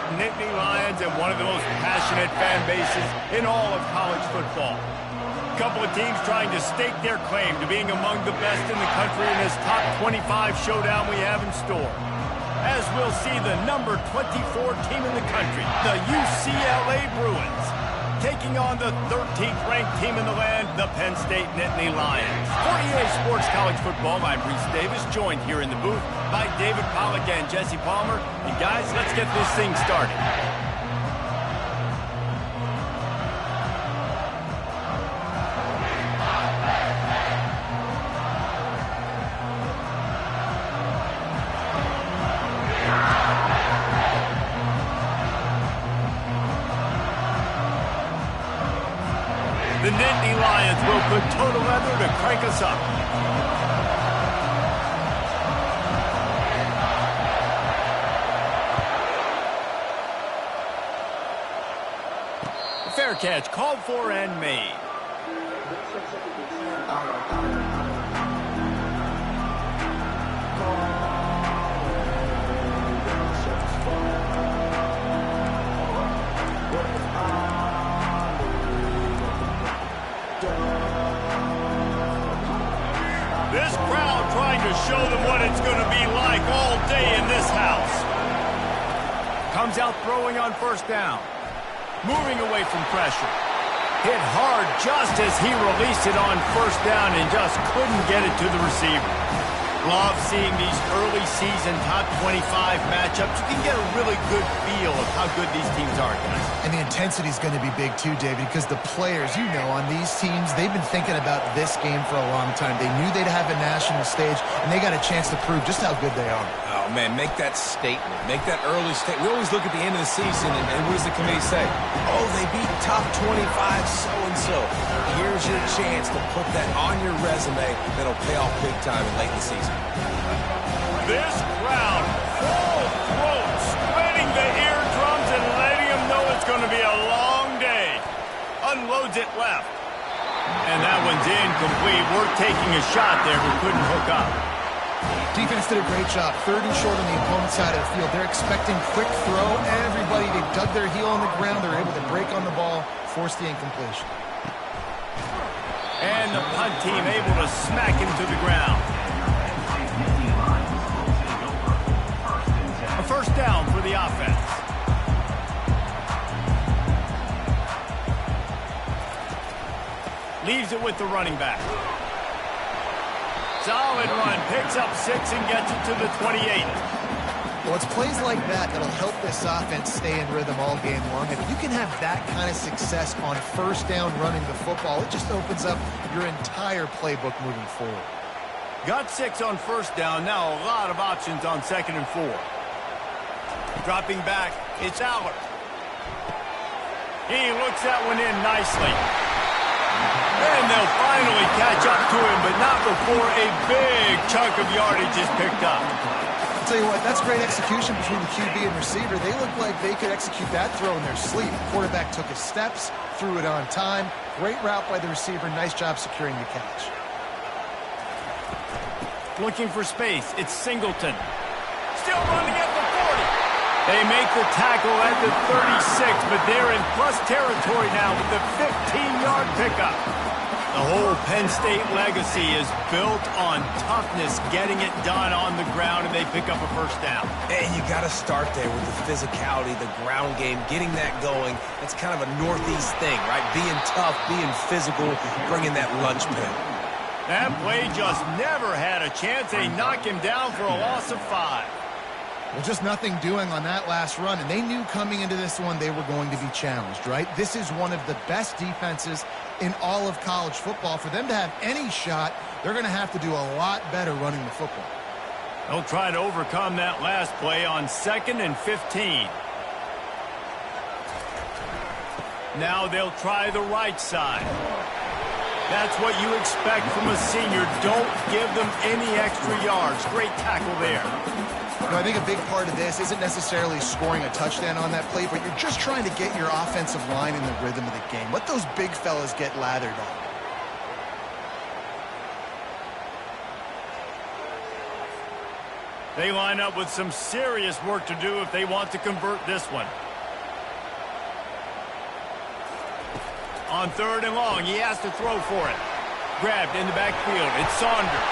State Nittany Lions and one of the most passionate fan bases in all of college football. A couple of teams trying to stake their claim to being among the best in the country in this top 25 showdown we have in store. As we'll see the number 24 team in the country, the UCLA Bruins, taking on the 13th ranked team in the land, the Penn State Nittany Lions. For EA Sports College Football, I'm Reese Davis, joined here in the booth by David Pollack and Jesse Palmer. And guys, let's get this thing started. The Nittany Lions will put total leather to crank us up. Fair catch called for and made. This crowd trying to show them what it's going to be like all day in this house. Comes out throwing on first down. Moving away from pressure. Hit hard just as he released it on first down and just couldn't get it to the receiver. Love seeing these early season top 25 matchups. You can get a really good feel of how good these teams are, guys. And the intensity is going to be big too, David, because the players, you know, on these teams, they've been thinking about this game for a long time. They knew they'd have a national stage, and they got a chance to prove just how good they are. Oh, man, make that statement. Make that early statement. We always look at the end of the season, and what does the committee say? Oh, they beat top 25 so-and-so. Here's your chance to put that on your resume that'll pay off big time in late in the season. This crowd, full throat, splitting the eardrums and letting them know it's going to be a long day. Unloads it left. And that one's incomplete. We're taking a shot there, but couldn't hook up. Defense did a great job. 30 short on the opponent's side of the field. They're expecting quick throw. Everybody, they dug their heel on the ground. They're able to break on the ball, force the incompletion. And the punt team able to smack him to the ground. A first down for the offense. Leaves it with the running back. Solid run, picks up 6 and gets it to the 28. Well, it's plays like that that'll help this offense stay in rhythm all game long. If you can have that kind of success on first down running the football, it just opens up your entire playbook moving forward. Got 6 on first down, now a lot of options on 2nd and 4. Dropping back, it's Aller. He looks that one in nicely. And they'll finally catch up to him, but not before a big chunk of yardage is picked up. I'll tell you what, that's great execution between the QB and receiver. They look like they could execute that throw in their sleep. The quarterback took his steps, threw it on time. Great route by the receiver. Nice job securing the catch. Looking for space. It's Singleton. Still running at the 40. They make the tackle at the 36, but they're in plus territory now with the 15-yard pickup. The whole Penn State legacy is built on toughness, getting it done on the ground, and they pick up a first down. And you got to start there with the physicality, the ground game, getting that going. It's kind of a Northeast thing, right? Being tough, being physical, bringing that lunch pin. That play just never had a chance. They knock him down for a loss of 5. Well, just nothing doing on that last run, and they knew coming into this one they were going to be challenged, right? This is one of the best defenses in all of college football. For them to have any shot, they're going to have to do a lot better running the football. They'll try to overcome that last play on 2nd and 15. Now they'll try the right side. That's what you expect from a senior. Don't give them any extra yards. Great tackle there. You know, I think a big part of this isn't necessarily scoring a touchdown on that play, but you're just trying to get your offensive line in the rhythm of the game. Let those big fellas get lathered on. They line up with some serious work to do if they want to convert this one. On 3rd and long, he has to throw for it. Grabbed in the backfield. It's Saunders.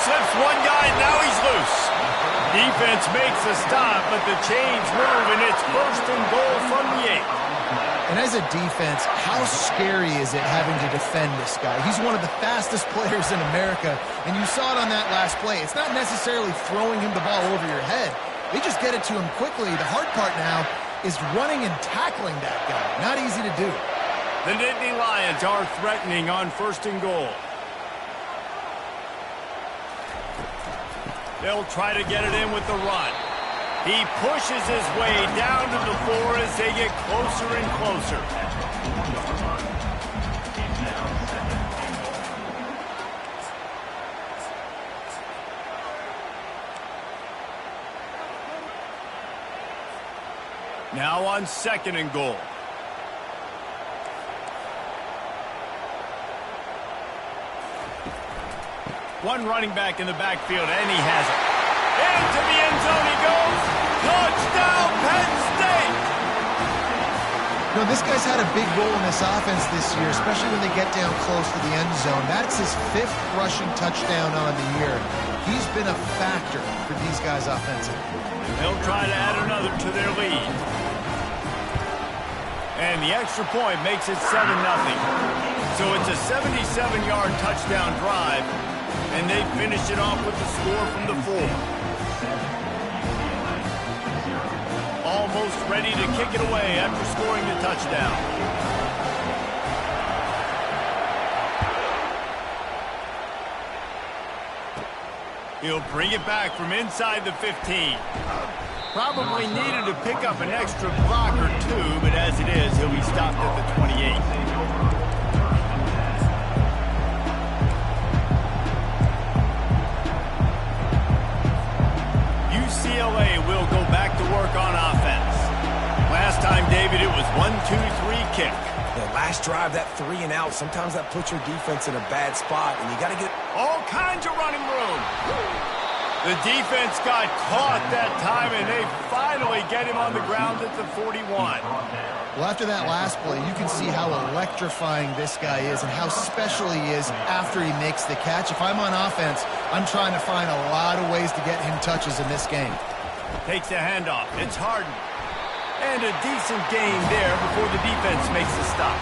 Slips one guy, now he's loose. Defense makes a stop, but the chains move, and it's 1st and goal from the 8. And as a defense, how scary is it having to defend this guy? He's one of the fastest players in America, and you saw it on that last play. It's not necessarily throwing him the ball over your head. They just get it to him quickly. The hard part now is running and tackling that guy. Not easy to do. The Nittany Lions are threatening on 1st and goal. They'll try to get it in with the run. He pushes his way down to the floor as they get closer and closer. Now on 2nd and goal. One running back in the backfield, and he has it. Into the end zone he goes. Touchdown, Penn State! You know, this guy's had a big role in this offense this year, especially when they get down close to the end zone. That's his 5th rushing touchdown on the year. He's been a factor for these guys offensively. They'll try to add another to their lead. And the extra point makes it 7-0. So it's a 77-yard touchdown drive. And they finish it off with the score from the 4. Almost ready to kick it away after scoring the touchdown. He'll bring it back from inside the 15. Probably needed to pick up an extra block or 2, but as it is, he'll be stopped at the 28. UCLA will go back to work on offense. Last time, David, it was 1-2-3 kick. The last drive, that 3 and out, sometimes that puts your defense in a bad spot, and you got to get all kinds of running room. The defense got caught that time, and they finally get him on the ground at the 41. Well, after that last play, you can see how electrifying this guy is and how special he is after he makes the catch. If I'm on offense, I'm trying to find a lot of ways to get him touches in this game. Takes the handoff. It's Harden. And a decent game there before the defense makes the stop.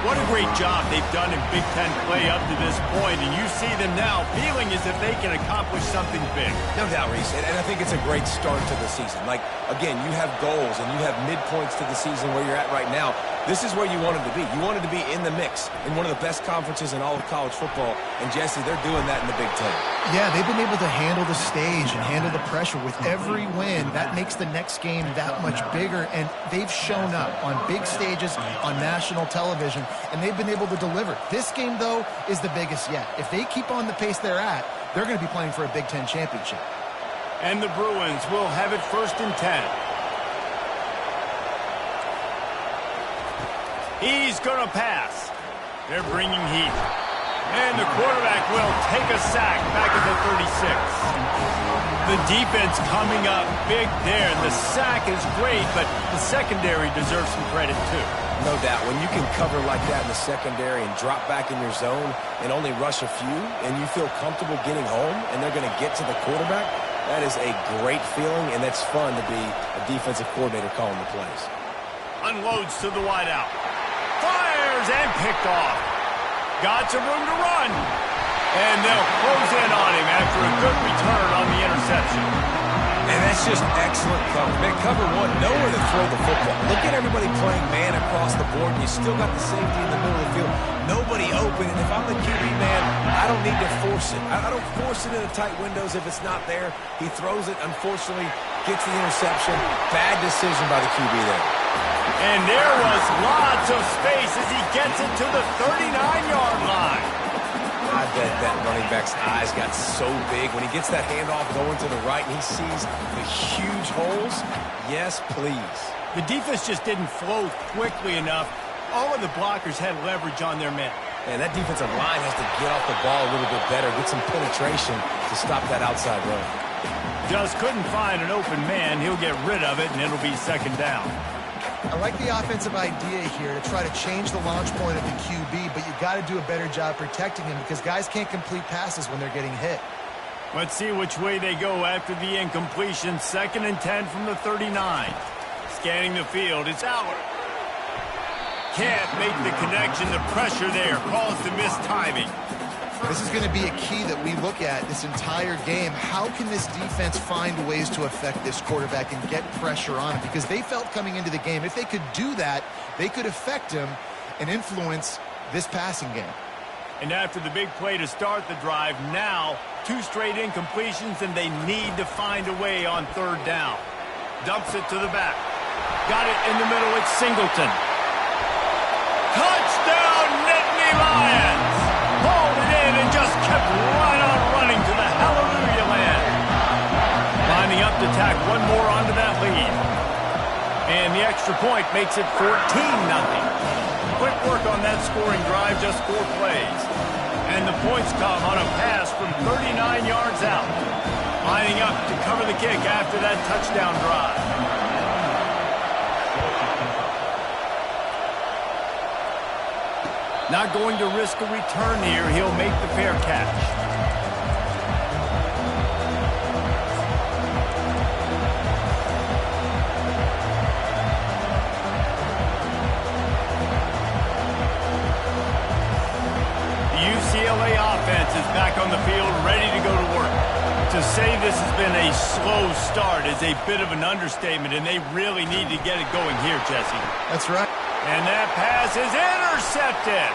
What a great job they've done in Big Ten play up to this point, and you see them now feeling as if they can accomplish something big. No doubt, Reese, and I think it's a great start to the season. Like, again, you have goals and you have midpoints to the season where you're at right now. This is where you wanted to be. You wanted to be in the mix in one of the best conferences in all of college football, and Jesse, they're doing that in the Big Ten. Yeah, they've been able to handle the stage and handle the pressure. With every win, that makes the next game that much bigger, and they've shown up on big stages on national television, and they've been able to deliver. This game, though, is the biggest yet. If they keep on the pace they're at, they're going to be playing for a Big Ten championship. And the Bruins will have it 1st and 10. He's going to pass. They're bringing heat. And the quarterback will take a sack back at the 36. The defense coming up big there. The sack is great, but the secondary deserves some credit too. No doubt. When you can cover like that in the secondary and drop back in your zone and only rush a few, and you feel comfortable getting home, and they're going to get to the quarterback, that is a great feeling, and that's fun to be a defensive coordinator calling the plays. Unloads to the wideout. Fires and picked off. Got some room to run. And they'll close in on him after a good return on the interception. And that's just excellent cover. Man, cover one, nowhere to throw the football. Look at everybody playing man across the board. You still got the safety in the middle of the field. Nobody open. And if I'm the QB man, I don't need to force it. I don't force it into tight windows if it's not there. He throws it, unfortunately, gets the interception. Bad decision by the QB there. And there was lots of space as he gets it to the 39-yard line. I bet that running back's eyes got so big when he gets that handoff going to the right and he sees the huge holes. Yes, please. The defense just didn't flow quickly enough. All of the blockers had leverage on their men. And that defensive line has to get off the ball a little bit better, get some penetration to stop that outside run. Just couldn't find an open man. He'll get rid of it, and it'll be second down. I like the offensive idea here to try to change the launch point of the QB, but you got to do a better job protecting him because guys can't complete passes when they're getting hit. Let's see which way they go after the incompletion. 2nd and 10 from the 39. Scanning the field, it's Allard. Can't make the connection. The pressure there caused the missed timing. This is going to be a key that we look at this entire game. How can this defense find ways to affect this quarterback and get pressure on him? Because they felt coming into the game, if they could do that, they could affect him and influence this passing game. And after the big play to start the drive, now 2 straight incompletions, and they need to find a way on 3rd down. Dumps it to the back. Got it in the middle. It's Singleton. Touchdown, Nittany Lions! Hauled it in and just kept right on running to the hallelujah land. Lining up to tack one more onto that lead. And the extra point makes it 14-0. Quick work on that scoring drive, just 4 plays. And the points come on a pass from 39 yards out. Lining up to cover the kick after that touchdown drive. Not going to risk a return here. He'll make the fair catch. The UCLA offense is back on the field, ready to go to work. To say this has been a slow start is a bit of an understatement, and they really need to get it going here, Jesse. That's right. And that pass is intercepted.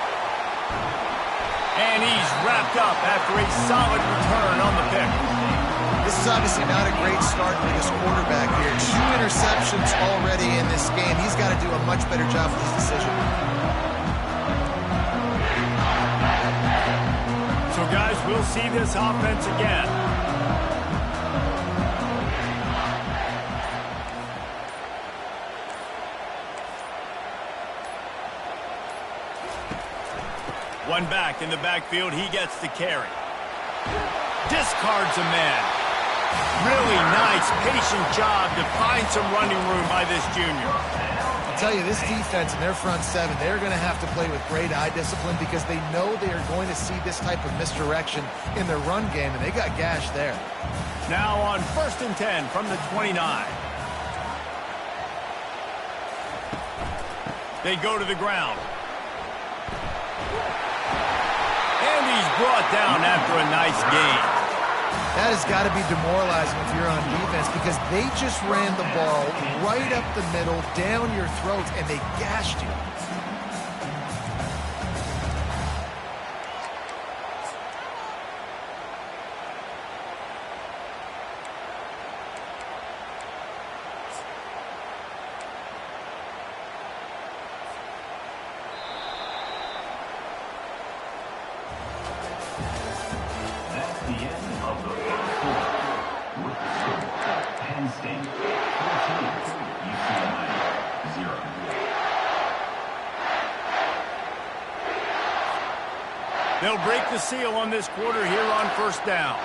And he's wrapped up after a solid return on the pick. This is obviously not a great start for this quarterback here. 2 interceptions already in this game. He's got to do a much better job with his decision. So, guys, we'll see this offense again. One back in the backfield. He gets the carry. Discards a man. Really nice, patient job to find some running room by this junior. I'll tell you, this defense and their front 7, they're going to have to play with great eye discipline because they know they are going to see this type of misdirection in their run game, and they got gashed there. Now on 1st and 10 from the 29. They go to the ground. And he's brought down after a nice gain. That has got to be demoralizing if you're on defense because they just ran the ball right up the middle, down your throats, and they gashed you. Penn State, 14, UCLA, 0. They'll break the seal on this quarter here on 1st down.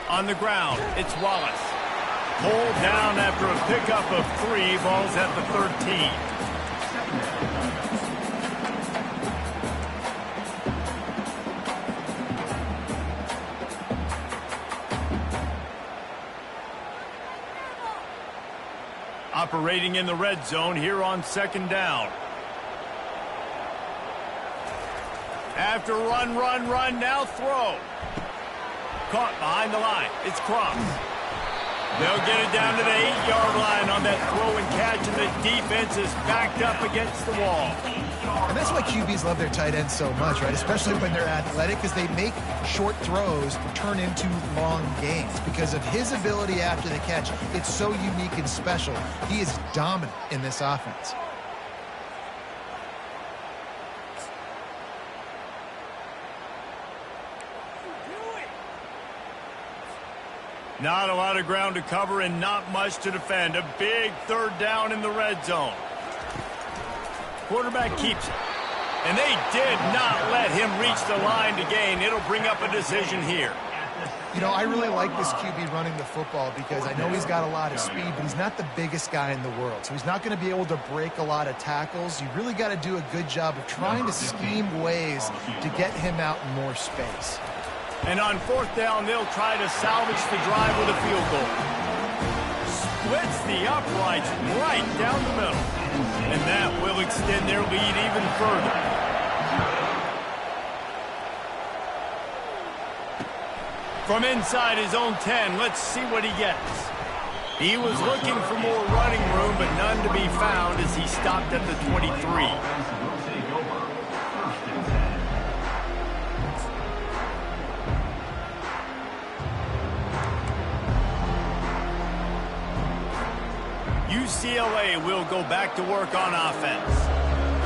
On the ground, it's Wallace. Pulled down after a pickup of 3, balls at the 13. Operating in the red zone here on 2nd down. After run, now throw. Caught behind the line. It's Crump. They'll get it down to the 8-yard line on that throw and catch, and the defense is backed up against the wall. And that's why QBs love their tight ends so much, right? Especially when they're athletic, because they make short throws turn into long gains. Because of his ability after the catch, it's so unique and special. He is dominant in this offense. Not a lot of ground to cover and not much to defend. A big 3rd down in the red zone. Quarterback keeps it. And they did not let him reach the line to gain. It'll bring up a decision here. You know, I really like this QB running the football because I know he's got a lot of speed, but he's not the biggest guy in the world. So he's not going to be able to break a lot of tackles. You really got to do a good job of trying to scheme ways to get him out in more space. And on fourth down, they'll try to salvage the drive with a field goal. Splits the uprights right down the middle. And that will extend their lead even further. From inside his own 10, let's see what he gets. He was looking for more running room, but none to be found as he stopped at the 23. UCLA will go back to work on offense.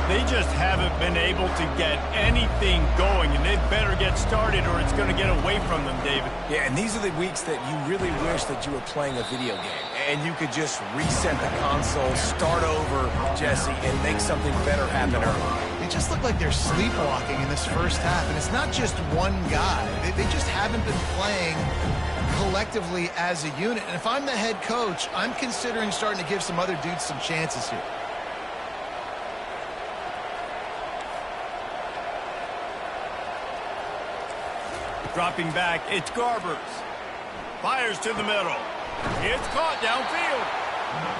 They just haven't been able to get anything going, and they better get started or it's going to get away from them, David. Yeah, and these are the weeks that you really wish that you were playing a video game and you could just reset the console, start over, Jesse, and make something better happen early. They just look like they're sleepwalking in this first half, and it's not just one guy. They just haven't been playing collectively as a unit. And if I'm the head coach, I'm considering starting to give some other dudes some chances here. Dropping back, it's Garbers. Fires to the middle. It's caught downfield.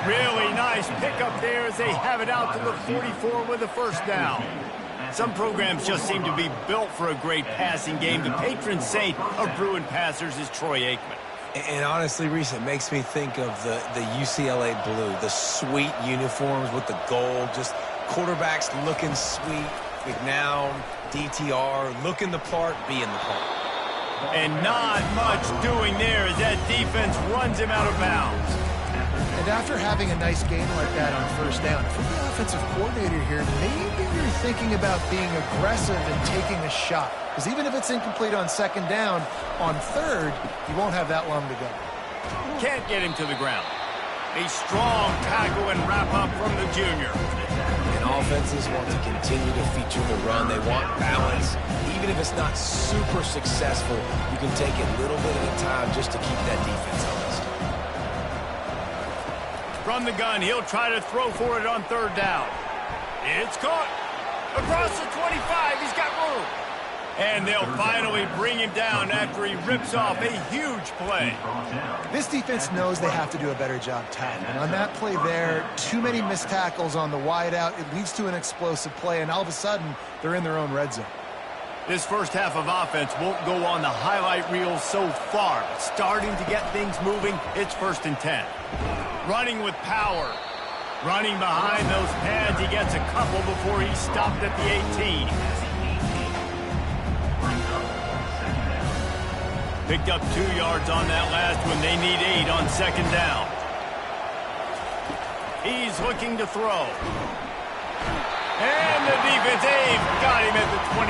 Really nice pickup there as they have it out to the 44 with a first down. Some programs just seem to be built for a great passing game. The patron saint of Bruin passers is Troy Aikman. And honestly, Reese, it makes me think of the UCLA blue, the sweet uniforms with the gold, just quarterbacks looking sweet. McNown, DTR, looking the part, being the part. And not much doing there as that defense runs him out of bounds. And after having a nice game like that on first down, if you're the offensive coordinator here, maybe you're thinking about being aggressive and taking a shot. Because even if it's incomplete on second down, on third, you won't have that long to go. Can't get him to the ground. A strong tackle and wrap up from the junior. And offenses want to continue to feature the run. They want balance. Even if it's not super successful, you can take it little bit at a time just to keep that defense honest. From the gun, he'll try to throw for it on third down. It's caught. Across the 25, he's got room. And they'll finally bring him down after he rips off a huge play. This defense knows they have to do a better job tackling. On that play there, too many missed tackles on the wideout. It leads to an explosive play, and all of a sudden, they're in their own red zone. This first half of offense won't go on the highlight reel so far. But starting to get things moving, it's 1st and 10. Running with power. Running behind those pads, he gets a couple before he's stopped at the 18. Picked up 2 yards on that last one. They need 8 on second down. He's looking to throw. And the defense got him at the 27.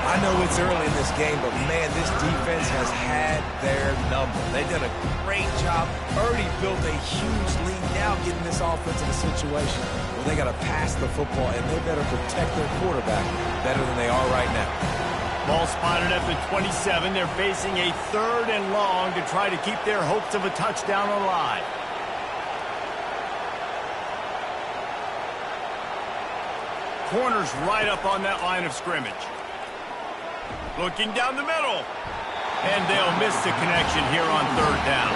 I know it's early in this game, but man, this defense has had their number. They've done a great job. Already built a huge lead. Now getting this offense in a situation where they got to pass the football, and they better protect their quarterback better than they are right now. Ball spotted at the 27. They're facing a 3rd and long to try to keep their hopes of a touchdown alive. Corners right up on that line of scrimmage. Looking down the middle. And they'll miss the connection here on third down.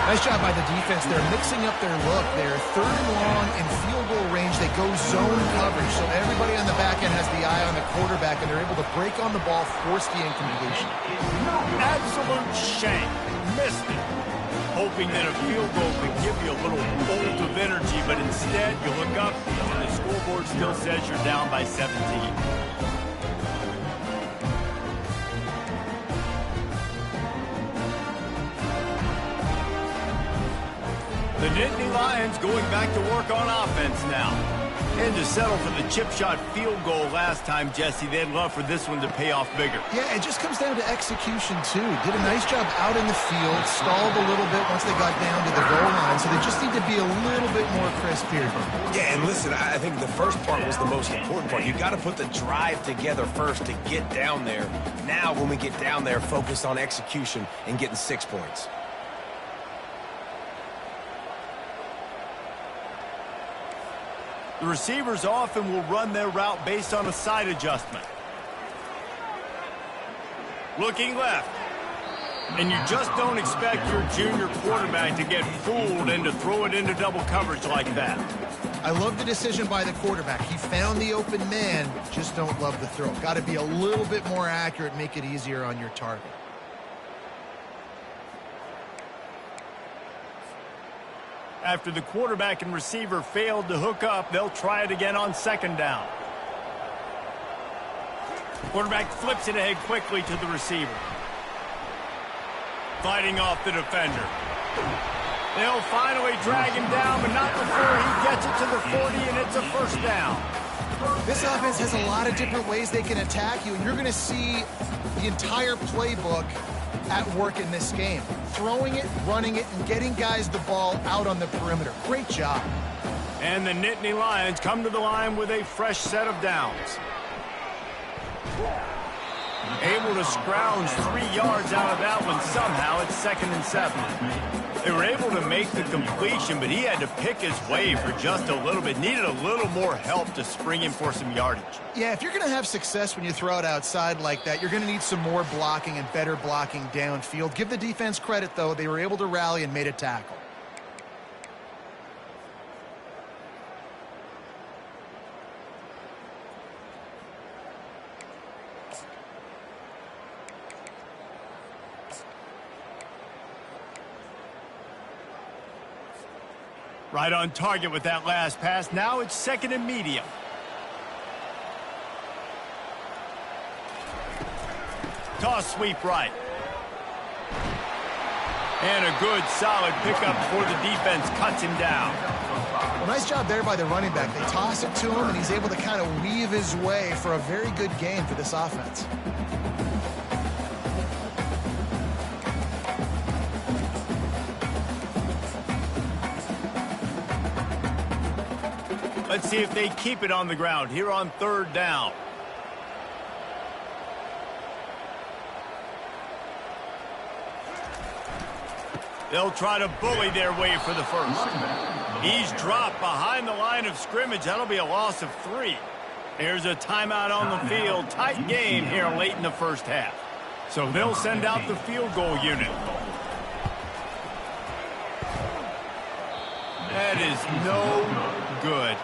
Nice job by the defense. They're mixing up their look. They're 3rd and long in field goal range. They go zone coverage, so everybody on the back end has the eye on the quarterback, and they're able to break on the ball, force the incompletion. Absolute shank. Missed it. Hoping that a field goal could give you a little bolt of energy, but instead you look up and the scoreboard still says you're down by 17. The Nittany Lions going back to work on offense now. And to settle for the chip shot field goal last time, Jesse, they'd love for this one to pay off bigger. Yeah, it just comes down to execution, too. Did a nice job out in the field, stalled a little bit once they got down to the goal line, so they just need to be a little bit more crisp here. Yeah, and listen, I think the first part was the most important part. You got to put the drive together first to get down there. Now, when we get down there, focus on execution and getting 6 points. The receivers often will run their route based on a side adjustment. Looking left. And you just don't expect your junior quarterback to get fooled and to throw it into double coverage like that. I love the decision by the quarterback. He found the open man, just don't love the throw. Got to be a little bit more accurate, make it easier on your target. After the quarterback and receiver failed to hook up, they'll try it again on second down. Quarterback flips it ahead quickly to the receiver. Fighting off the defender. They'll finally drag him down, but not before he gets it to the 40, and it's a first down. This offense has a lot of different ways they can attack you, and you're going to see the entire playbook at work in this game. Throwing it, running it, and getting guys the ball out on the perimeter. Great job. And the Nittany Lions come to the line with a fresh set of downs. Able to scrounge 3 yards out of that one somehow. It's 2nd and 7. They were able to make the completion, but he had to pick his way for just a little bit. Needed a little more help to spring him for some yardage. Yeah, if you're going to have success when you throw it outside like that, you're going to need some more blocking and better blocking downfield. Give the defense credit, though. They were able to rally and made a tackle. Right on target with that last pass. Now it's 2nd and medium. Toss sweep right. And a good solid pickup before the defense cuts him down. Well, nice job there by the running back. They toss it to him, and he's able to kind of weave his way for a very good game for this offense. Let's see if they keep it on the ground here on 3rd down. They'll try to bully their way for the first. He's dropped behind the line of scrimmage. That'll be a loss of 3. Here's a timeout on the field. Tight game here late in the first half. So they'll send out the field goal unit. That is no good.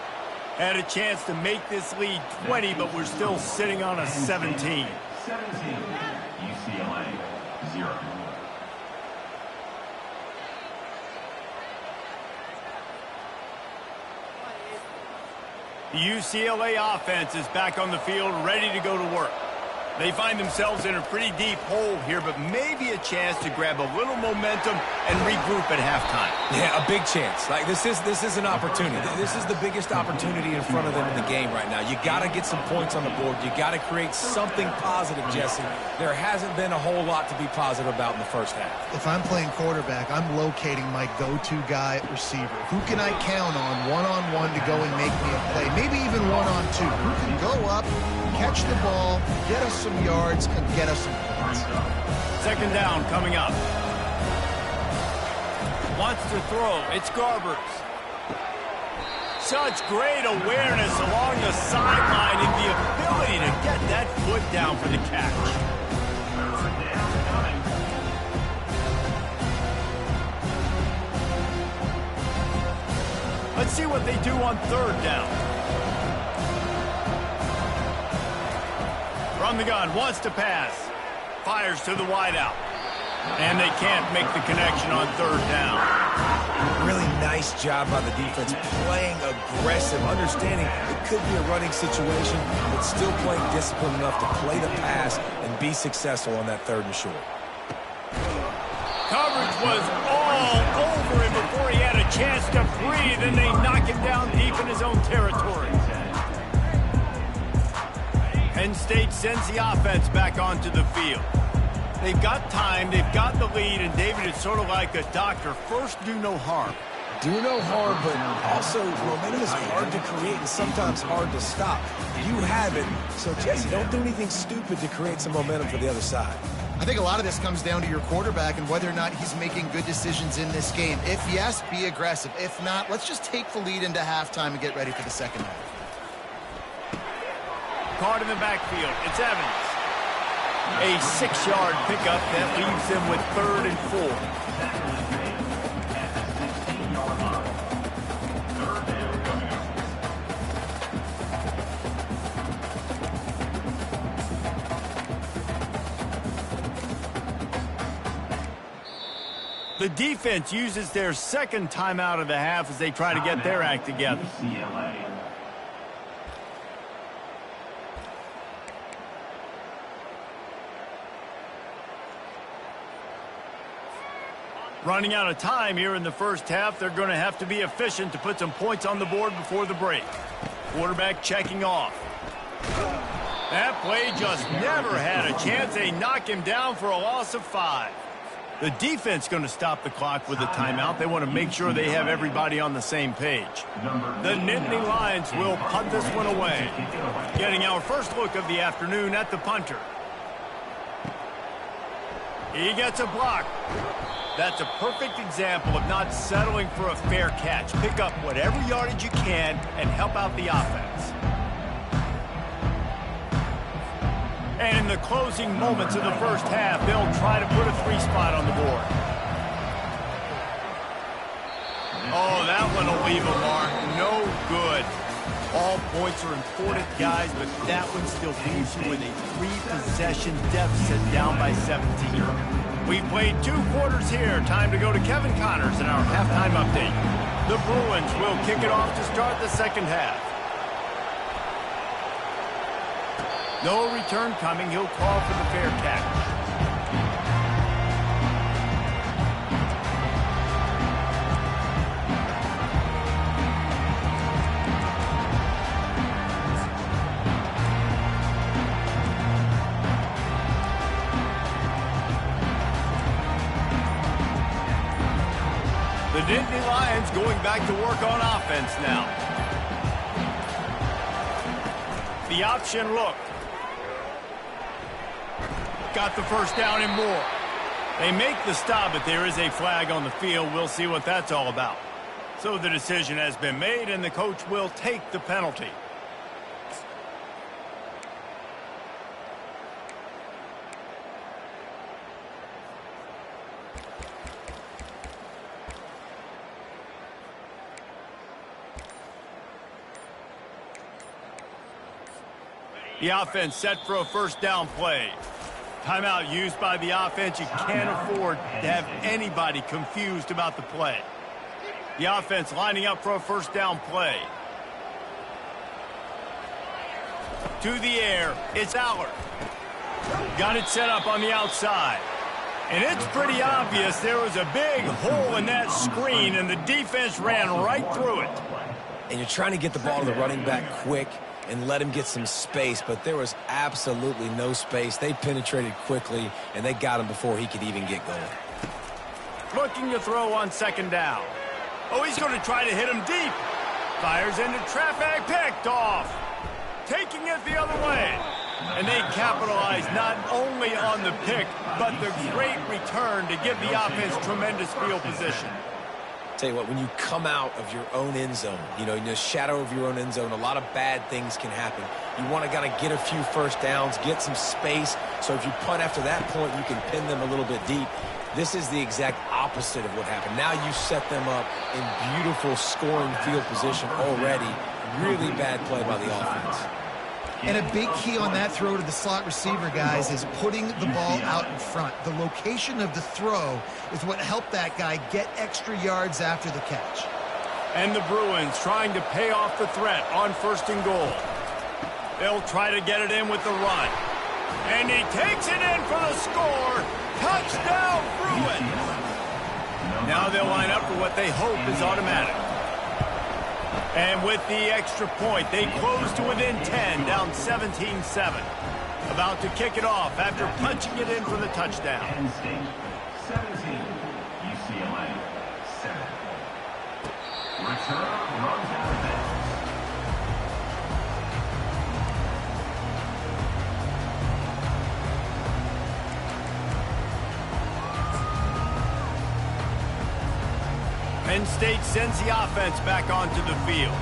Had a chance to make this lead 20, but we're still sitting on a 17. 17. UCLA, 0. The UCLA offense is back on the field, ready to go to work. They find themselves in a pretty deep hole here, but maybe a chance to grab a little momentum and regroup at halftime. Yeah, a big chance. Like this is an opportunity. This is the biggest opportunity in front of them in the game right now. You got to get some points on the board. You got to create something positive, Jesse. There hasn't been a whole lot to be positive about in the first half. If I'm playing quarterback, I'm locating my go-to guy at receiver. Who can I count on one-on-one to go and make me a play? Maybe even one-on-two. Who can go up, catch the ball, get us some yards, and get us some points. 2nd down coming up. Wants to throw. It's Garbers. Such great awareness along the sideline and the ability to get that foot down for the catch. Let's see what they do on 3rd down. From the gun, wants to pass. Fires to the wideout. And they can't make the connection on 3rd down. Really nice job by the defense, playing aggressive, understanding it could be a running situation, but still playing disciplined enough to play the pass and be successful on that 3rd and short. Coverage was all over him before he had a chance to breathe, and they knock him down deep in his own territory. Penn State sends the offense back onto the field. They've got time, they've got the lead, and David, it's sort of like a doctor. First, do no harm. Do no harm, but also momentum is hard to create and sometimes hard to stop. You have it, so Jesse, don't do anything stupid to create some momentum for the other side. I think a lot of this comes down to your quarterback and whether or not he's making good decisions in this game. If yes, be aggressive. If not, let's just take the lead into halftime and get ready for the second half. Caught in the backfield, it's Evans. A 6-yard pickup that leaves them with 3rd and 4. The defense uses their second timeout of the half as they try to get their act together. UCLA. Running out of time here in the first half, they're going to have to be efficient to put some points on the board before the break. Quarterback checking off. That play just never had a chance. They knock him down for a loss of 5. The defense going to stop the clock with a timeout. They want to make sure they have everybody on the same page. The Nittany Lions will punt this one away. Getting our first look of the afternoon at the punter. He gets a block. That's a perfect example of not settling for a fair catch. Pick up whatever yardage you can and help out the offense. And in the closing moments of the first half, they'll try to put a 3 spot on the board. Oh, that one will leave a mark. No good. All points are important, guys, but that one still leaves you with a 3-possession deficit down by 17. We've played 2 quarters here. Time to go to Kevin Connors in our halftime update. The Bruins will kick it off to start the second half. No return coming. He'll call for the fair catch. The Nittany Lions going back to work on offense now. The option look. Got the first down and more. They make the stop, but there is a flag on the field. We'll see what that's all about. So the decision has been made, and the coach will take the penalty. The offense set for a first down play. Timeout used by the offense. You can't afford to have anybody confused about the play. The offense lining up for a first down play. To the air, it's Allard. Got it set up on the outside. And it's pretty obvious there was a big hole in that screen, and the defense ran right through it. And you're trying to get the ball to the running back quick and let him get some space, but there was absolutely no space. They penetrated quickly, and they got him before he could even get going. Looking to throw on second down. Oh, he's going to try to hit him deep. Fires into traffic, picked off. Taking it the other way. And they capitalize not only on the pick, but the great return to give the offense tremendous field position. Tell you what, when you come out of your own end zone, in the shadow of your own end zone, a lot of bad things can happen. You want to kind of get a few first downs, get some space, so if you punt after that point, you can pin them a little bit deep. This is the exact opposite of what happened. Now you set them up in beautiful scoring field position already. Really bad play by the offense. And a big key on that throw to the slot receiver, guys, is putting the ball out in front. The location of the throw is what helped that guy get extra yards after the catch. And the Bruins trying to pay off the threat on first and goal. They'll try to get it in with the run. And he takes it in for the score. Touchdown, Bruins. Now Now they'll line up for what they hope is automatic. And with the extra point, they close to within 10, down 17-7. About to kick it off after punching it in for the touchdown. Penn State, 17. UCLA, 7. Return runs out of bounds. Penn State sends the offense back onto the field.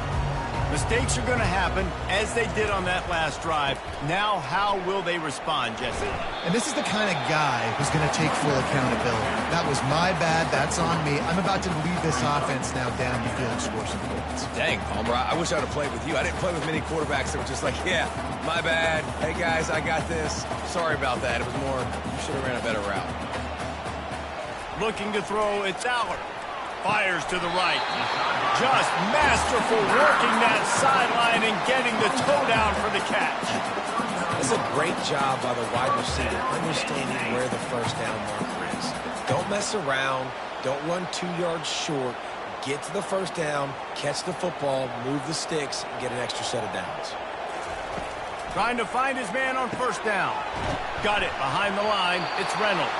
Mistakes are going to happen, as they did on that last drive. Now, how will they respond, Jesse? And this is the kind of guy who's going to take full accountability. That was my bad. That's on me. I'm about to lead this offense now down the field and score some points. Dang, Palmer, I wish I would have played with you. I didn't play with many quarterbacks that were just like, yeah, my bad. Hey, guys, I got this. Sorry about that. It was more, you should have ran a better route. Looking to throw, it's Aller. Fires to the right. Just masterful working that sideline and getting the toe down for the catch. That's a great job by the wide receiver, understanding where the first down marker is. Don't mess around. Don't run 2 yards short. Get to the first down, catch the football, move the sticks, and get an extra set of downs. Trying to find his man on first down. Got it behind the line. It's Reynolds.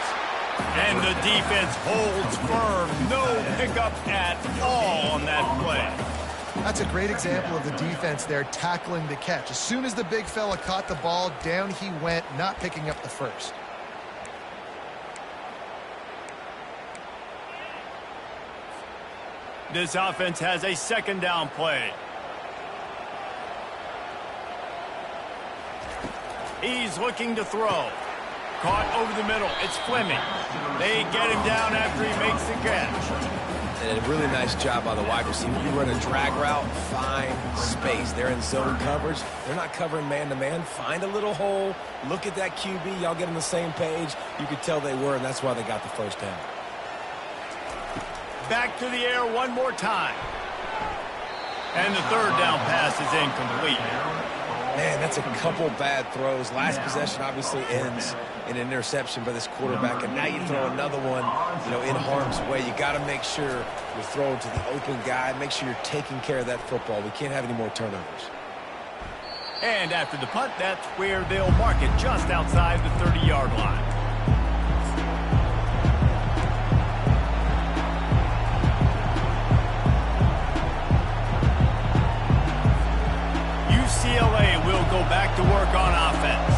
And the defense holds firm. No pickup at all on that play. That's a great example of the defense there tackling the catch. As soon as the big fella caught the ball, down he went, not picking up the first. This offense has a second down play. He's looking to throw. Caught over the middle. It's Fleming. They get him down after he makes the catch. And a really nice job by the wide receiver. You run a drag route, find space. They're in zone coverage. They're not covering man-to-man. Find a little hole. Look at that QB. Y'all get on the same page. You could tell they were, and that's why they got the first down. Back to the air one more time. And the third down pass is incomplete. Man, that's a couple bad throws. Last possession obviously ends in an interception by this quarterback, and now you throw another one, in harm's way. You got to make sure you're throwing to the open guy. Make sure you're taking care of that football. We can't have any more turnovers. And after the punt, that's where they'll mark it, just outside the 30-yard line. UCLA will go back to work on offense.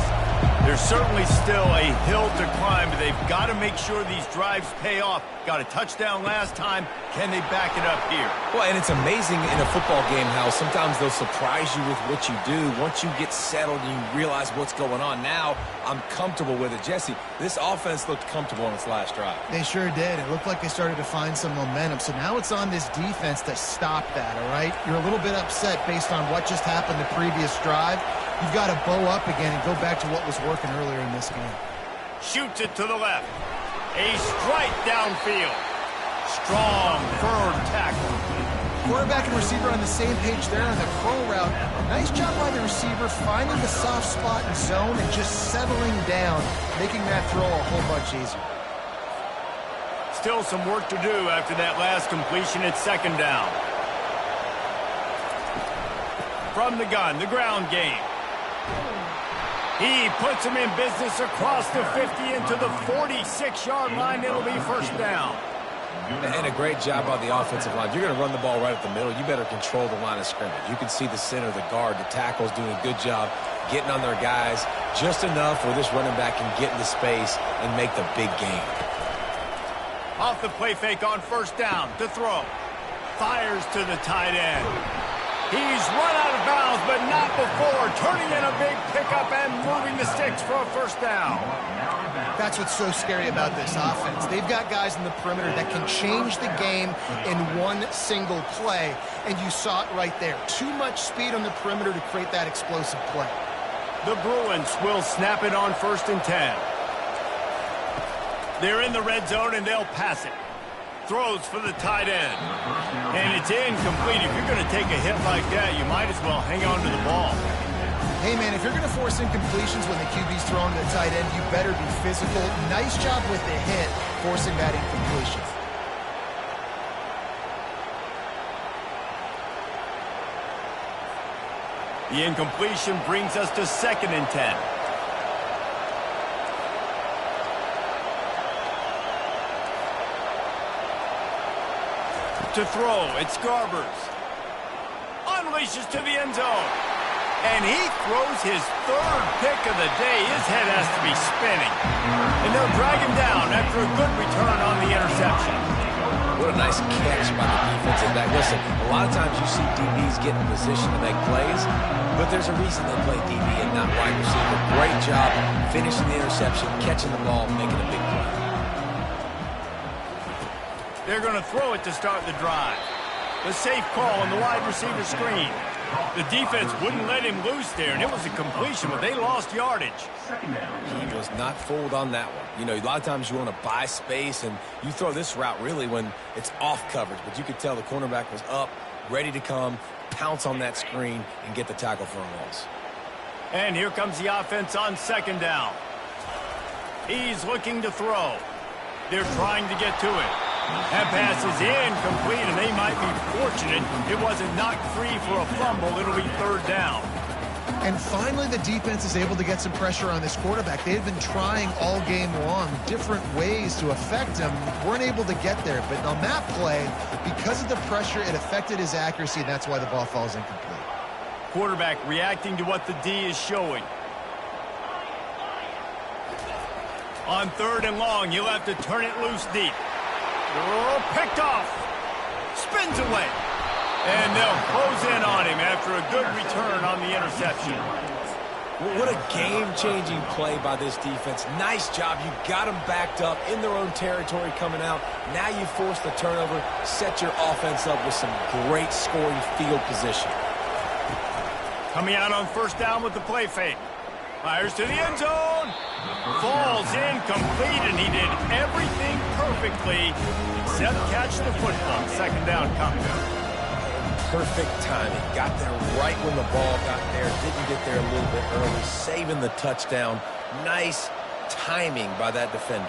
There's certainly still a hill to climb, but they've got to make sure these drives pay off. Got a touchdown last time. Can they back it up here? Well, and it's amazing in a football game how sometimes they'll surprise you with what you do. Once you get settled and you realize what's going on, now I'm comfortable with it. Jesse, this offense looked comfortable on its last drive. They sure did. It looked like they started to find some momentum. So now it's on this defense to stop that, all right? You're a little bit upset based on what just happened the previous drive. You've got to bow up again and go back to what was working earlier in this game. Shoots it to the left. A strike downfield. Strong, firm tackle. Quarterback and receiver on the same page there on the crow route. Nice job by the receiver finding the soft spot in zone and just settling down, making that throw a whole bunch easier. Still some work to do after that last completion at second down. From the gun, the ground game. He puts him in business across the 50 into the 46-yard line. It'll be first down. And a great job by the offensive line. If you're going to run the ball right up the middle, you better control the line of scrimmage. You can see the center, the guard, the tackles doing a good job getting on their guys just enough where this running back can get into space and make the big game. Off the play fake on first down to throw. Fires to the tight end. He's run out of bounds, but not before. Turning in a big pickup and moving the sticks for a first down. That's what's so scary about this offense. They've got guys in the perimeter that can change the game in one single play, and you saw it right there. Too much speed on the perimeter to create that explosive play. The Bruins will snap it on 1st and 10. They're in the red zone, and they'll pass it. Throws for the tight end. And it's incomplete. If you're going to take a hit like that, you might as well hang on to the ball. Hey, man, if you're going to force incompletions when the QB's throwing to the tight end, you better be physical. Nice job with the hit, forcing that incompletion. The incompletion brings us to 2nd and 10. To throw, it's Garbers. Unleashes to the end zone. And he throws his 3rd pick of the day. His head has to be spinning. And they'll drag him down after a good return on the interception. What a nice catch by the defensive back. Listen, a lot of times you see DBs get in position to make plays, but there's a reason they play DB and not wide receiver. Great job finishing the interception, catching the ball, making a big play. They're going to throw it to start the drive. The safe call on the wide receiver screen. The defense wouldn't let him loose there, and it was a completion, but they lost yardage. He was not fooled on that one. You know, a lot of times you want to buy space, and you throw this route really when it's off coverage, but you could tell the cornerback was up, ready to come, pounce on that screen, and get the tackle for a loss. And here comes the offense on 2nd down. He's looking to throw. They're trying to get to it. That pass is incomplete, and they might be fortunate it wasn't knocked free for a fumble. It'll be 3rd down. And finally, the defense is able to get some pressure on this quarterback. They've been trying all game long different ways to affect him. Weren't able to get there. But on that play, because of the pressure, it affected his accuracy, and that's why the ball falls incomplete. Quarterback reacting to what the D is showing. On 3rd and long, he'll have to turn it loose deep. Oh, picked off. Spins away. And they'll close in on him after a good return on the interception. What a game-changing play by this defense. Nice job. You got them backed up in their own territory coming out. Now you force the turnover, set your offense up with some great scoring field position. Coming out on 1st down with the play fake. Fires to the end zone. Falls incomplete, and he did everything perfectly except catch the football. 2nd down coming. Perfect timing. Got there right when the ball got there. Didn't get there a little bit early. Saving the touchdown. Nice timing by that defender.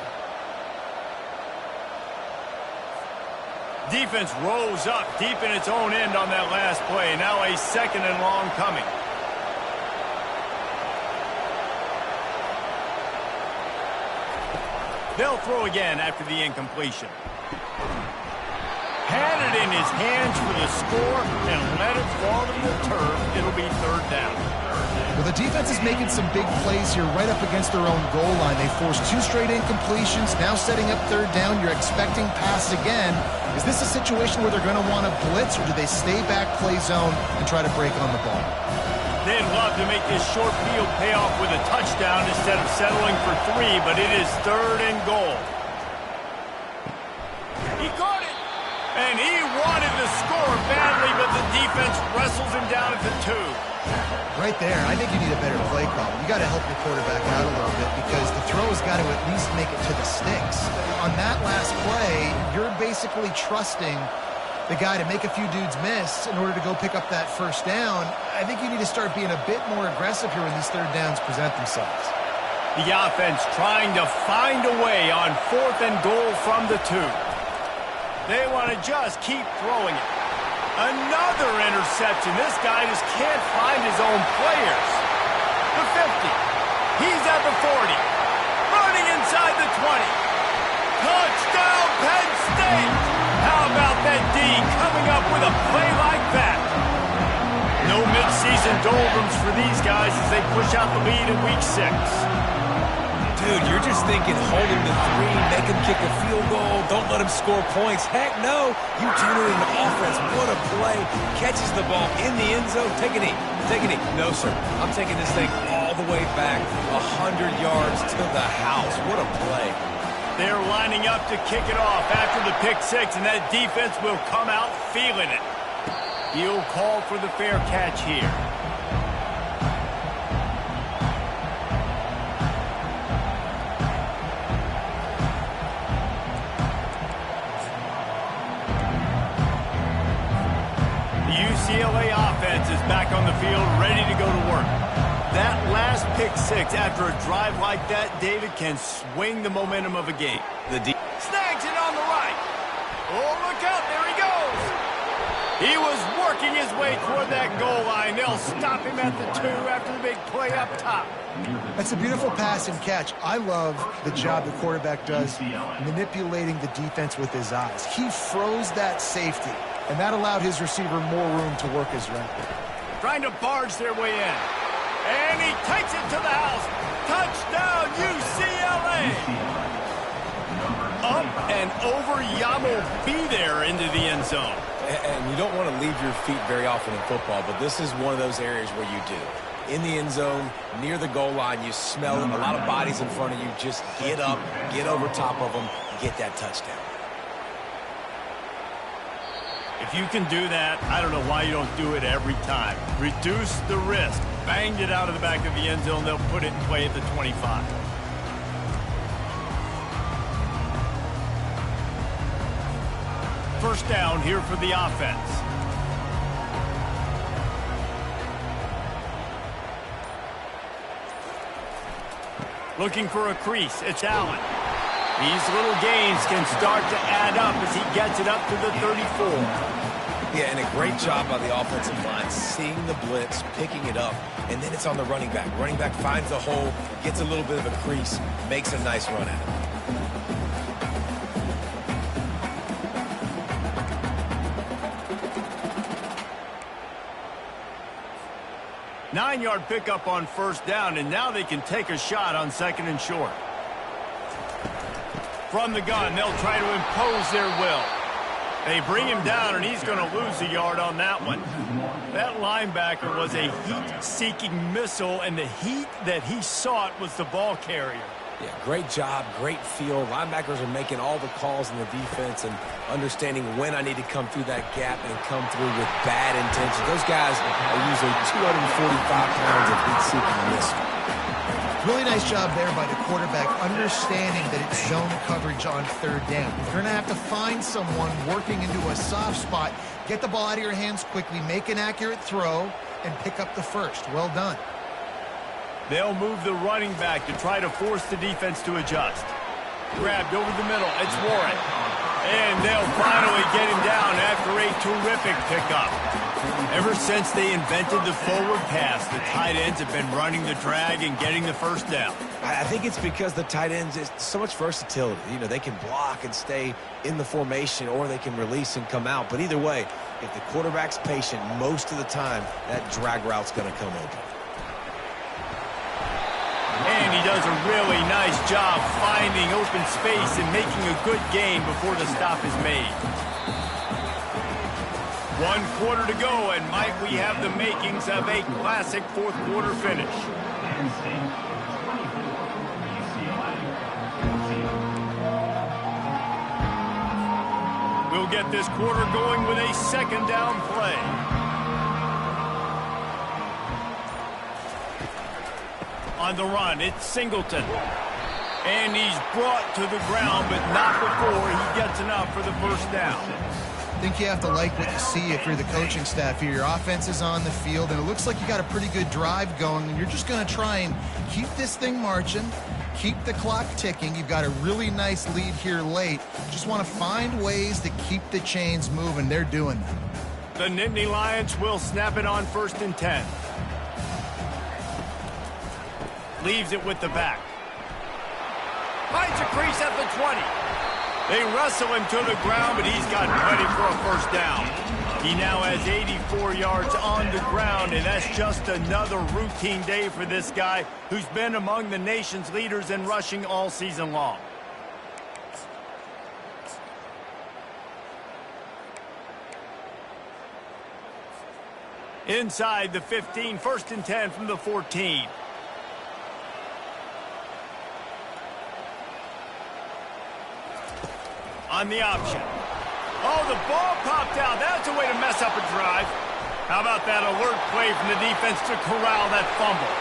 Defense rose up deep in its own end on that last play. Now a 2nd and long coming. They'll throw again after the incompletion. Had it in his hands for the score and let it fall to the turf. It'll be 3rd down. Well, the defense is making some big plays here right up against their own goal line. They forced 2 straight incompletions, now setting up 3rd down. You're expecting passes again. Is this a situation where they're going to want to blitz, or do they stay back, play zone, and try to break on the ball? They'd love to make this short field pay off with a touchdown instead of settling for 3, but it is 3rd and goal. He caught it, and he wanted to score badly, but the defense wrestles him down at the 2. Right there, I think you need a better play call. You got to help your quarterback out a little bit because the throw has got to at least make it to the sticks. On that last play, you're basically trusting the guy to make a few dudes miss in order to go pick up that 1st down. I think you need to start being a bit more aggressive here when these 3rd downs present themselves. The offense trying to find a way on 4th and goal from the 2. They want to just keep throwing it. Another interception. This guy just can't find his own players. The 50. He's at the 40. Running inside the 20. Touchdown, Penn State! How about that D coming up with a play like that? No midseason doldrums for these guys as they push out the lead in Week 6. Dude, you're just thinking hold him to 3, make him kick a field goal, don't let him score points. Heck no, you turn it into offense. What a play. Catches the ball in the end zone. Take a knee. Take a knee. No, sir. I'm taking this thing all the way back 100 yards to the house. What a play. They're lining up to kick it off after the pick 6, and that defense will come out feeling it. He'll call for the fair catch here. The UCLA offense is back on the field, ready to go to work. That last pick 6 after a drive like that, David, can swing the momentum of a game. Snags it on the right. Oh, look out, there he goes. He was working his way toward that goal line. They'll stop him at the 2 after the big play up top. That's a beautiful pass and catch. I love the job the quarterback does manipulating the defense with his eyes. He froze that safety, and that allowed his receiver more room to work his route. Trying to barge their way in. And he takes it to the house. Touchdown, UCLA. Up and over, Yamo be there into the end zone. And you don't want to leave your feet very often in football, but this is one of those areas where you do. In the end zone, near the goal line, you smell it. A lot of bodies in front of you. Just get up, get over top of them, get that touchdown. If you can do that, I don't know why you don't do it every time. Reduce the risk. Banged it out of the back of the end zone. They'll put it in play at the 25. First down here for the offense. Looking for a crease. It's Allen. These little gains can start to add up as he gets it up to the 34. Yeah, and a great job by the offensive line, seeing the blitz, picking it up, and then it's on the running back. Running back finds a hole, gets a little bit of a crease, makes a nice run at it. 9-yard pickup on first down, and now they can take a shot on 2nd and short. From the gun, they'll try to impose their will. They bring him down, and he's going to lose a yard on that one. That linebacker was a heat-seeking missile, and the heat that he sought was the ball carrier. Yeah, great job, great feel. Linebackers are making all the calls in the defense and understanding when I need to come through that gap and come through with bad intentions. Those guys are usually 245 pounds of heat-seeking missile. Really nice job there by the quarterback, understanding that it's zone coverage on 3rd down. You're going to have to find someone working into a soft spot, get the ball out of your hands quickly, make an accurate throw, and pick up the first. Well done. They'll move the running back to try to force the defense to adjust. Grabbed over the middle. It's Warren. And they'll finally get him down after a terrific pickup. Ever since they invented the forward pass, the tight ends have been running the drag and getting the first down. I think it's because the tight ends, is so much versatility. You know, they can block and stay in the formation, or they can release and come out. But either way, if the quarterback's patient, most of the time, that drag route's going to come open. And he does a really nice job finding open space and making a good gain before the stop is made. 1 quarter to go, and might we have the makings of a classic 4th quarter finish. We'll get this quarter going with a 2nd down play. On the run, it's Singleton. And he's brought to the ground, but not before he gets enough for the first down. I think you have to like what you see if you're the coaching staff here. Your offense is on the field, and it looks like you got a pretty good drive going, and you're just going to try and keep this thing marching, keep the clock ticking. You've got a really nice lead here late. Just want to find ways to keep the chains moving. They're doing that. The Nittany Lions will snap it on 1st and 10. Leaves it with the back. Finds a crease at the 20. They wrestle him to the ground, but he's got plenty for a first down. He now has 84 yards on the ground, and that's just another routine day for this guy who's been among the nation's leaders in rushing all season long. Inside the 15, 1st and 10 from the 14. On the option. Oh, the ball popped out. That's a way to mess up a drive. How about that alert play from the defense to corral that fumble?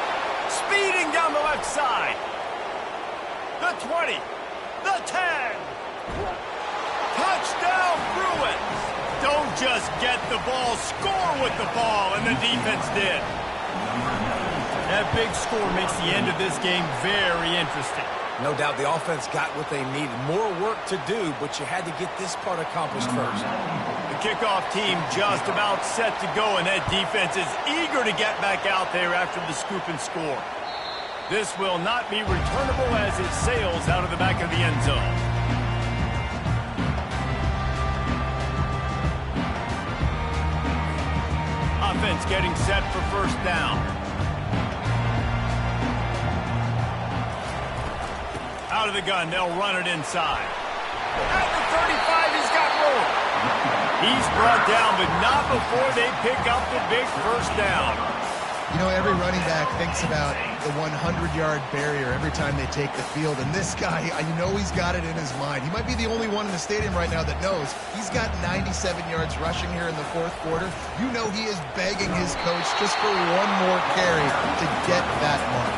Speeding down the left side. The 20. The 10. Touchdown, Bruins. Don't just get the ball, score with the ball, and the defense did. That big score makes the end of this game very interesting. No doubt the offense got what they needed. More work to do, but you had to get this part accomplished first. The kickoff team just about set to go, and that defense is eager to get back out there after the scoop and score. This will not be returnable as it sails out of the back of the end zone. Offense getting set for first down. Out of the gun, they'll run it inside. At the 35, he's got room. He's brought down, but not before they pick up the big first down. You know, every running back thinks about the 100-yard barrier every time they take the field, and this guy, you know he's got it in his mind. He might be the only one in the stadium right now that knows he's got 97 yards rushing here in the fourth quarter. You know he is begging his coach just for one more carry to get that mark.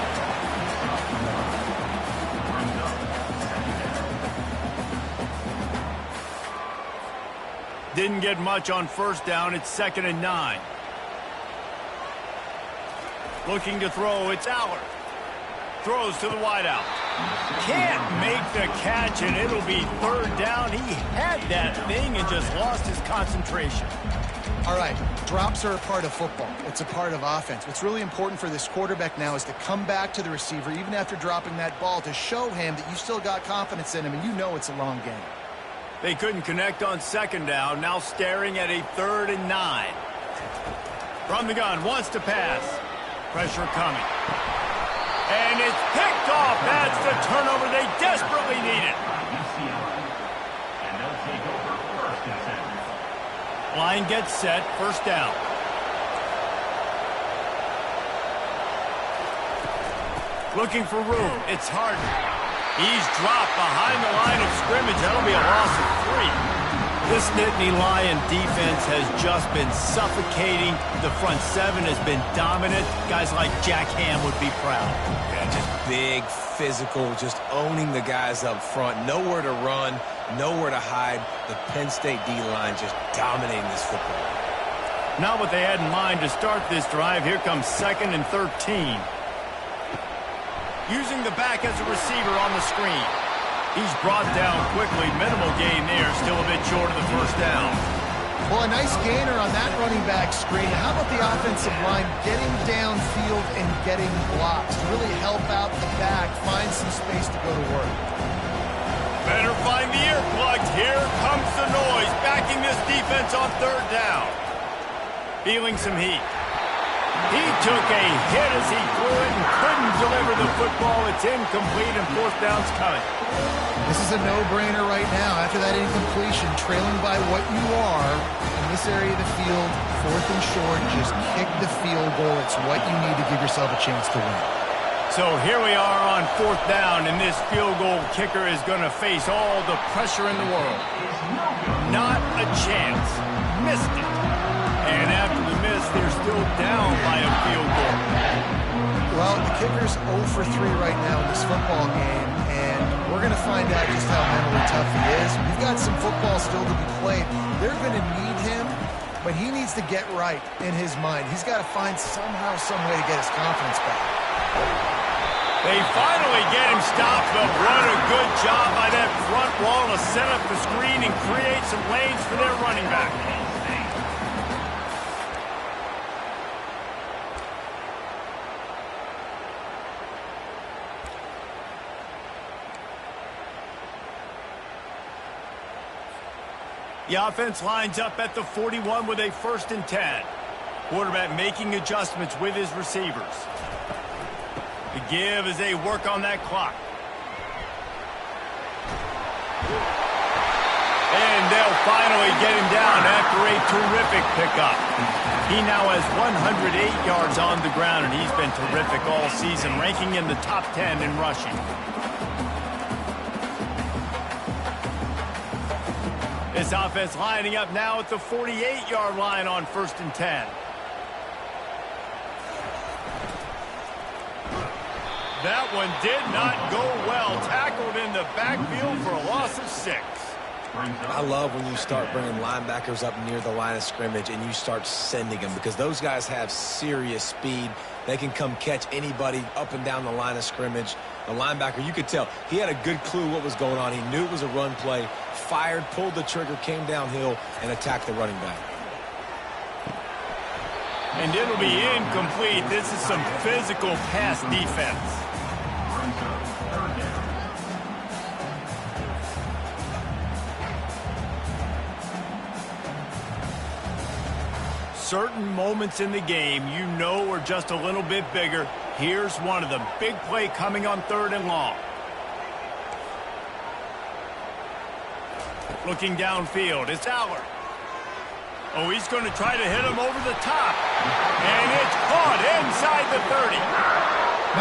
Didn't get much on first down. It's 2nd and 9. Looking to throw, it's Allard. Throws to the wideout. Can't make the catch, and it'll be 3rd down. He had that thing and just lost his concentration. All right, drops are a part of football. It's a part of offense. What's really important for this quarterback now is to come back to the receiver, even after dropping that ball, to show him that you still got confidence in him, and you know it's a long game. They couldn't connect on 2nd down. Now staring at a 3rd and 9. From the gun, wants to pass. Pressure coming. And it's picked off. That's the turnover they desperately needed. UCLA. And they'll take over 1st and 10. Line gets set. First down. Looking for room. It's Harden. He's dropped behind the line of scrimmage. That'll be a loss of 3. This Nittany Lion defense has just been suffocating. The front 7 has been dominant. Guys like Jack Ham would be proud. Yeah, just big, physical, just owning the guys up front. Nowhere to run, nowhere to hide. The Penn State D-line just dominating this football. Not what they had in mind to start this drive. Here comes 2nd and 13. Using the back as a receiver on the screen. He's brought down quickly. Minimal gain there. Still a bit short of the first down. Well, a nice gainer on that running back screen. How about the offensive line getting downfield and getting blocks to really help out the back, find some space to go to work? Better find the earplugs. Here comes the noise. Backing this defense on 3rd down. Feeling some heat. He took a hit as he threw it and couldn't deliver the football. It's incomplete and 4th down's coming. This is a no-brainer right now. After that incompletion, trailing by what you are in this area of the field, 4th and short, just kick the field goal. It's what you need to give yourself a chance to win. So here we are on 4th down, and this field goal kicker is going to face all the pressure in the world. Not a chance. Missed it. And after the miss, they're still down by a field goal. Well, the kicker's 0 for 3 right now in this football game, and we're going to find out just how mentally tough he is. We've got some football still to be played. They're going to need him, but he needs to get right in his mind. He's got to find somehow, some way to get his confidence back. They finally get him stopped, but what a good job by that front wall to set up the screen and create some lanes for their running back. The offense lines up at the 41 with a 1st and 10. Quarterback making adjustments with his receivers. The give as they work on that clock. And they'll finally get him down after a terrific pickup. He now has 108 yards on the ground, and he's been terrific all season, ranking in the top 10 in rushing. This offense lining up now at the 48-yard line on 1st and 10. That one did not go well. Tackled in the backfield for a loss of 6. I love when you start bringing linebackers up near the line of scrimmage and you start sending them, because those guys have serious speed. they can come catch anybody up and down the line of scrimmage. The linebacker, you could tell, he had a good clue what was going on. He knew it was a run play, fired, pulled the trigger, came downhill, and attacked the running back. And it'll be incomplete. This is some physical pass defense. Certain moments in the game you know are just a little bit bigger. Here's one of them. Big play coming on 3rd and long. Looking downfield, it's Aller. Oh, he's going to try to hit him over the top. And it's caught inside the 30.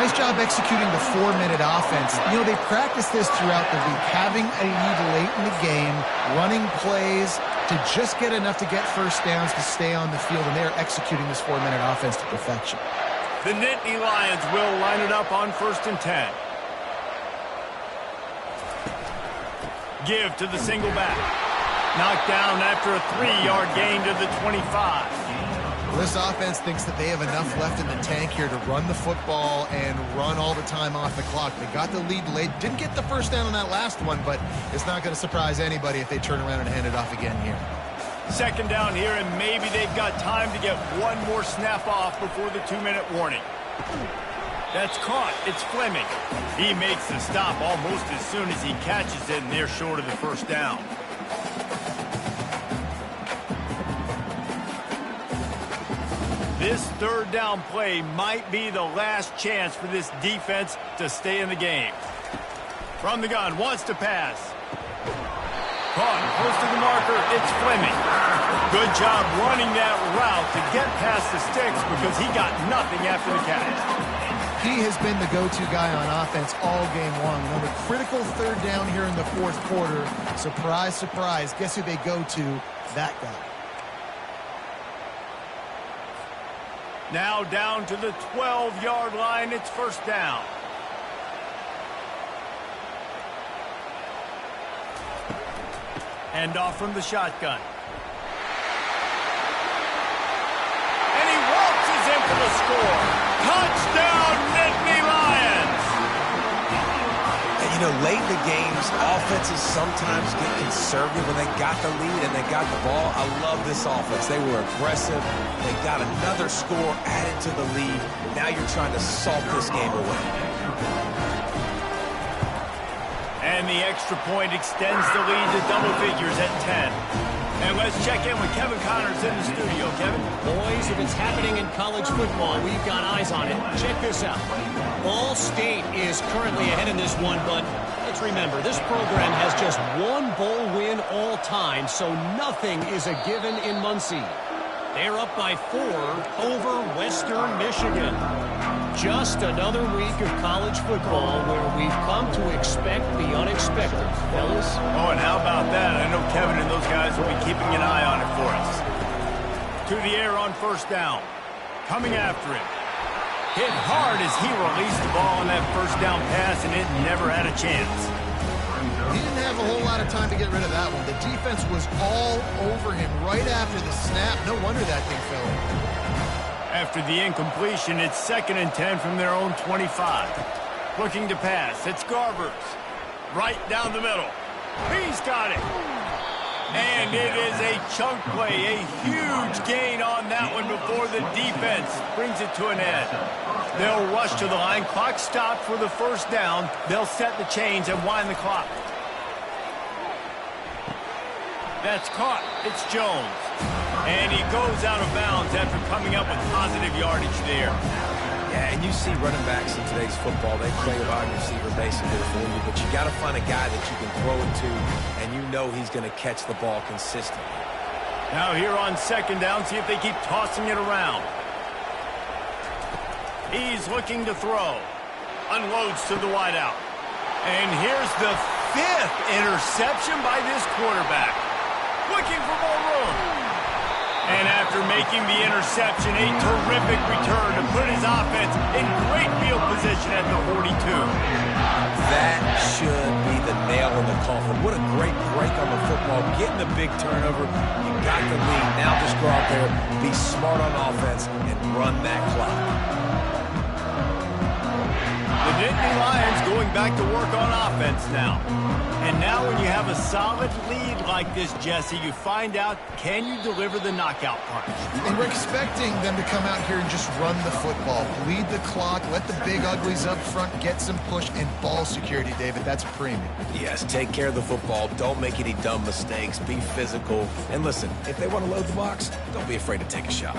Nice job executing the 4-minute offense. You know, they practiced this throughout the week, having a lead late in the game, running plays to just get enough to get first downs to stay on the field, and they're executing this 4-minute offense to perfection. The Nittany Lions will line it up on 1st and 10. Give to the single back. Knocked down after a 3-yard gain to the 25. This offense thinks that they have enough left in the tank here to run the football and run all the time off the clock. They got the lead late. Didn't get the first down on that last one, but it's not going to surprise anybody if they turn around and hand it off again here. 2nd down here, and maybe they've got time to get one more snap off before the 2-minute warning. That's caught. It's Fleming. He makes the stop almost as soon as he catches it, and they're short of the first down. This 3rd down play might be the last chance for this defense to stay in the game. From the gun, wants to pass. Caught close to the marker, it's Fleming. Good job running that route to get past the sticks because he got nothing after the catch. He has been the go-to guy on offense all game long. You know, the critical 3rd down here in the 4th quarter. Surprise, surprise. Guess who they go to? That guy. Now down to the 12-yard line. It's 1st down. Hand off from the shotgun. And he waltzes in for the score. Touchdown, Nittany Lions! And you know, late in the games, offenses sometimes get conservative when they got the lead and they got the ball. I love this offense. They were aggressive. They got another score added to the lead. Now you're trying to salt this game away. And the extra point extends the lead to double figures at 10. And let's check in with Kevin Connors in the studio. Kevin? Boys, if it's happening in college football, we've got eyes on it. Check this out. Ball State is currently ahead in this one, but let's remember, this program has just one bowl win all time, so nothing is a given in Muncie. They're up by 4 over Western Michigan. Just another week of college football where we've come to expect the unexpected, fellas. Oh, and how about that? I know Kevin and those guys will be keeping an eye on it for us. To the air on 1st down. Coming after him. Hit hard as he released the ball on that 1st down pass, and it never had a chance. He didn't have a whole lot of time to get rid of that one. The defense was all over him right after the snap. No wonder that thing fell in. After the incompletion, it's 2nd and 10 from their own 25. Looking to pass. It's Garbers. Right down the middle. He's got it. And it is a chunk play. A huge gain on that one before the defense brings it to an end. They'll rush to the line. Clock stopped for the 1st down. They'll set the chains and wind the clock. That's caught. It's Jones. And he goes out of bounds after coming up with positive yardage there. Yeah, and you see running backs in today's football, they play a wide receiver basically for you, but you got to find a guy that you can throw it to, and you know he's going to catch the ball consistently. Now here on 2nd down, see if they keep tossing it around. He's looking to throw. Unloads to the wideout. And here's the 5th interception by this quarterback. Looking for more room. And after making the interception, a terrific return to put his offense in great field position at the 42. That should be the nail in the coffin. What a great break on the football. Getting the big turnover. You got the lead. Now just go out there, be smart on offense, and run that clock. The Nittany Lions going back to work on offense now. And now when you have a solid lead like this, Jesse, you find out, can you deliver the knockout punch? And we're expecting them to come out here and just run the football, bleed the clock, let the big uglies up front get some push and ball security, David. That's a premium. Yes, take care of the football. Don't make any dumb mistakes. Be physical. And listen, if they want to load the box, don't be afraid to take a shot.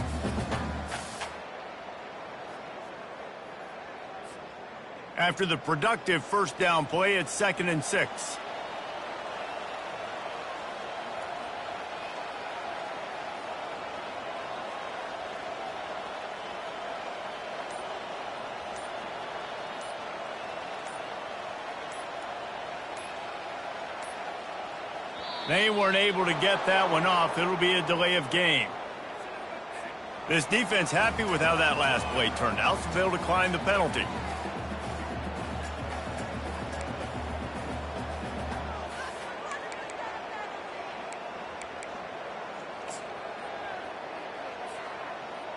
After the productive first down play, it's 2nd and 6. They weren't able to get that one off. It'll be a delay of game. This defense happy with how that last play turned out, so they'll decline the penalty.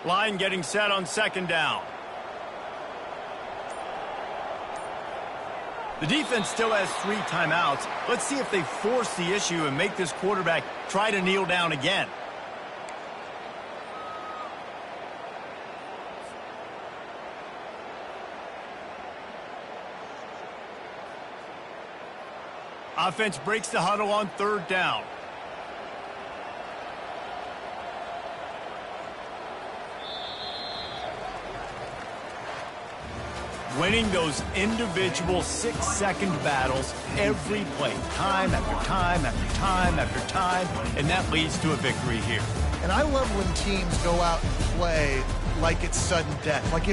Line getting set on 2nd down. The defense still has 3 timeouts. Let's see if they force the issue and make this quarterback try to kneel down again. Offense breaks the huddle on 3rd down. Winning those individual 6-second battles every play, time after time after time after time, and that leads to a victory here. And I love when teams go out and play like it's sudden death. Like